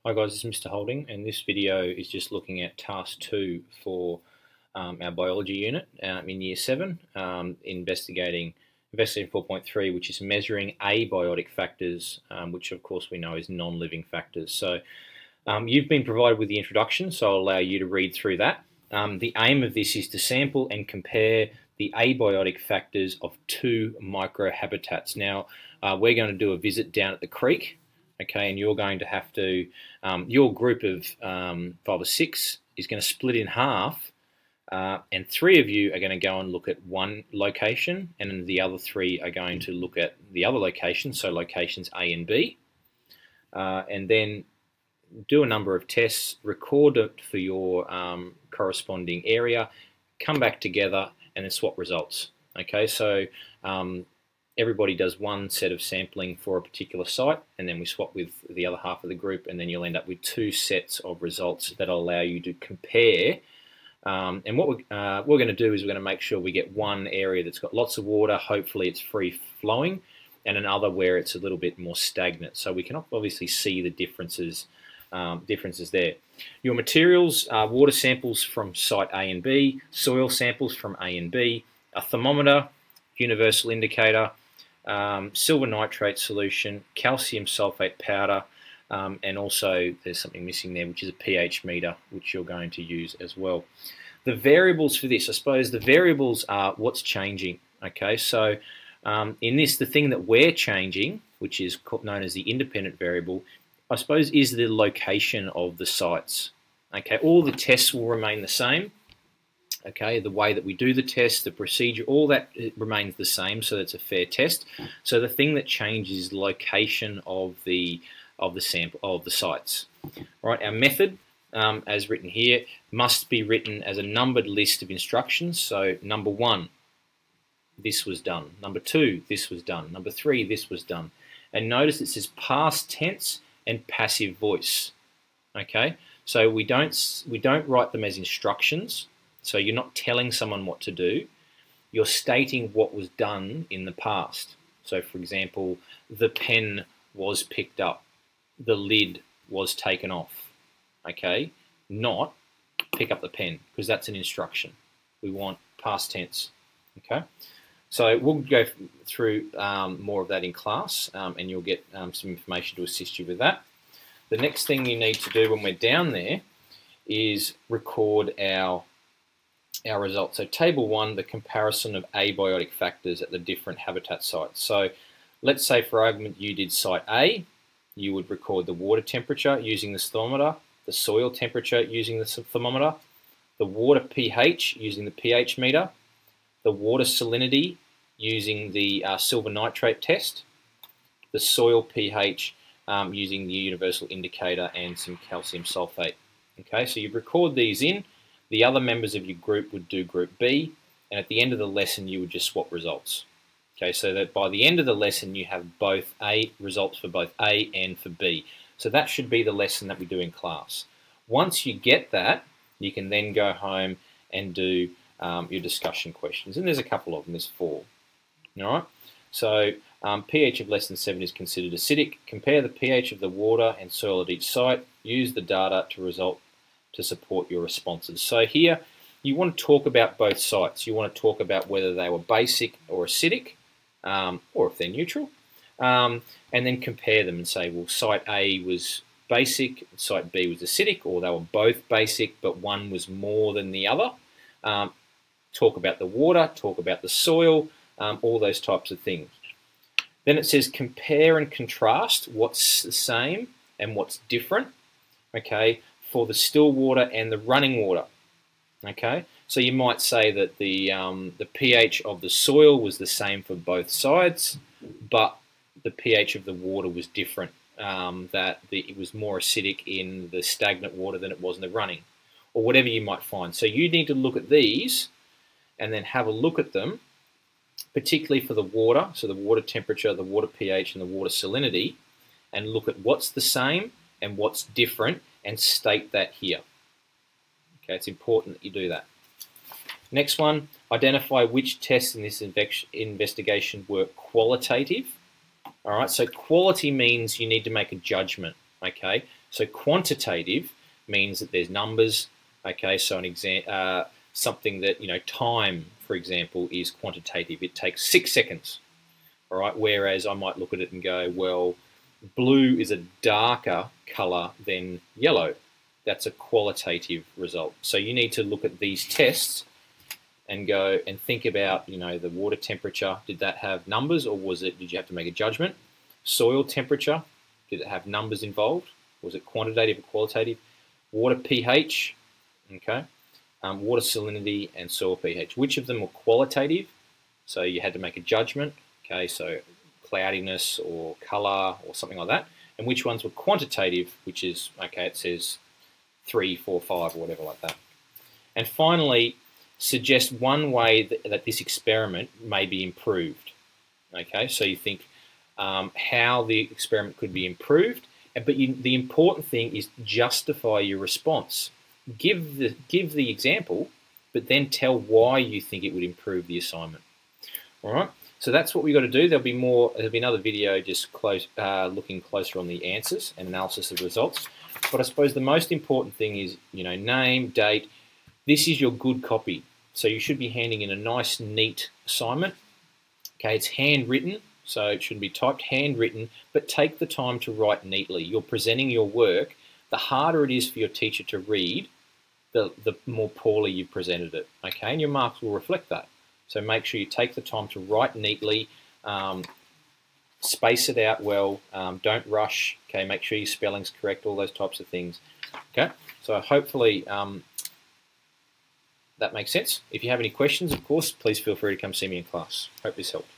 Hi guys, this is Mr. Holding, and this video is just looking at task 2 for our biology unit in year 7, investigating 4.3, which is measuring abiotic factors, which of course we know is non-living factors. So you've been provided with the introduction, so I'll allow you to read through that. The aim of this is to sample and compare the abiotic factors of 2 microhabitats. Now, we're going to do a visit down at the creek. Okay, and you're going to have to, your group of 5 or 6 is going to split in half, and 3 of you are going to go and look at one location, and the other 3 are going to look at the other location, so locations A and B, and then do a number of tests, record it for your corresponding area, come back together, and then swap results. Okay, so everybody does one set of sampling for a particular site, and then we swap with the other half of the group, and then you'll end up with 2 sets of results that will allow you to compare. And what we're going to do is we're going to make sure we get one area that's got lots of water, hopefully it's free flowing, and another where it's a little bit more stagnant. So we can obviously see the differences there. Your materials are water samples from site A and B, soil samples from A and B, a thermometer, universal indicator, silver nitrate solution, calcium sulfate powder, and also there's something missing there, which is a pH meter, which you're going to use as well. The variables for this, I suppose the variables are what's changing. Okay, so in this, the thing that we're changing, which is known as the independent variable, I suppose is the location of the sites. Okay, all the tests will remain the same. Okay, the way that we do the test, the procedure, all that remains the same, so it's a fair test. So the thing that changes is the location of the sample of the sites. Right, our method, as written here, must be written as a numbered list of instructions. So number 1, this was done. Number 2, this was done. Number 3, this was done. And notice it says past tense and passive voice. Okay, so we don't write them as instructions. So you're not telling someone what to do, you're stating what was done in the past. So for example, the pen was picked up, the lid was taken off, okay? Not pick up the pen, because that's an instruction. We want past tense, okay? So we'll go through more of that in class, and you'll get some information to assist you with that. The next thing you need to do when we're down there is record our results. So table 1, the comparison of abiotic factors at the different habitat sites. So let's say for argument you did site A, you would record the water temperature using the thermometer, the soil temperature using the thermometer, the water pH using the pH meter, the water salinity using the silver nitrate test, the soil pH using the universal indicator, and some calcium sulfate. Okay, so you record these in. The other members of your group would do group B, and at the end of the lesson you would just swap results. Okay, so that by the end of the lesson you have both results for both A and for B. So that should be the lesson that we do in class. Once you get that, you can then go home and do your discussion questions, and there's a couple of them, there's 4. All right, so pH of less than 7 is considered acidic. Compare the pH of the water and soil at each site. Use the data to support your responses. So here you want to talk about both sites. You want to talk about whether they were basic or acidic, or if they're neutral, and then compare them and say, well, site A was basic, site B was acidic, or they were both basic but one was more than the other. Talk about the water, talk about the soil, all those types of things. Then it says compare and contrast what's the same and what's different, okay, for the still water and the running water. Okay, so you might say that the pH of the soil was the same for both sides, but the pH of the water was different, that it was more acidic in the stagnant water than it was in the running, or whatever you might find. So you need to look at these and then have a look at them, particularly for the water, so the water temperature, the water pH, and the water salinity, and look at what's the same and what's different, and state that here. Okay, it's important that you do that. Next one, identify which tests in this investigation were qualitative. All right, so quality means you need to make a judgment. Okay, so quantitative means that there's numbers. Okay, so something that, time, for example, is quantitative. It takes 6 seconds. All right, whereas I might look at it and go, well, blue is a darker color than yellow. That's a qualitative result. So you need to look at these tests and go and think about, the water temperature. Did that have numbers, or did you have to make a judgment? Soil temperature, did it have numbers involved? Was it quantitative or qualitative? Water pH, okay. Water salinity and soil pH. Which of them were qualitative? So you had to make a judgment, okay, so cloudiness or color or something like that. And which ones were quantitative, which is, okay, it says 3, 4, 5 or whatever like that. And finally, suggest one way that this experiment may be improved. Okay, so you think how the experiment could be improved, but the important thing is justify your response. Give the example, but then tell why you think it would improve the assignment. All right, so that's what we've got to do. There'll be another video just looking closer on the answers and analysis of results. But I suppose the most important thing is, name, date. This is your good copy. So you should be handing in a nice, neat assignment. Okay, it's handwritten, so it shouldn't be typed, handwritten, but take the time to write neatly. You're presenting your work. The harder it is for your teacher to read, the more poorly you've presented it. Okay, and your marks will reflect that. So make sure you take the time to write neatly, space it out well, don't rush. Okay, make sure your spelling's correct, all those types of things. Okay, so hopefully that makes sense. If you have any questions, of course, please feel free to come see me in class. Hope this helped.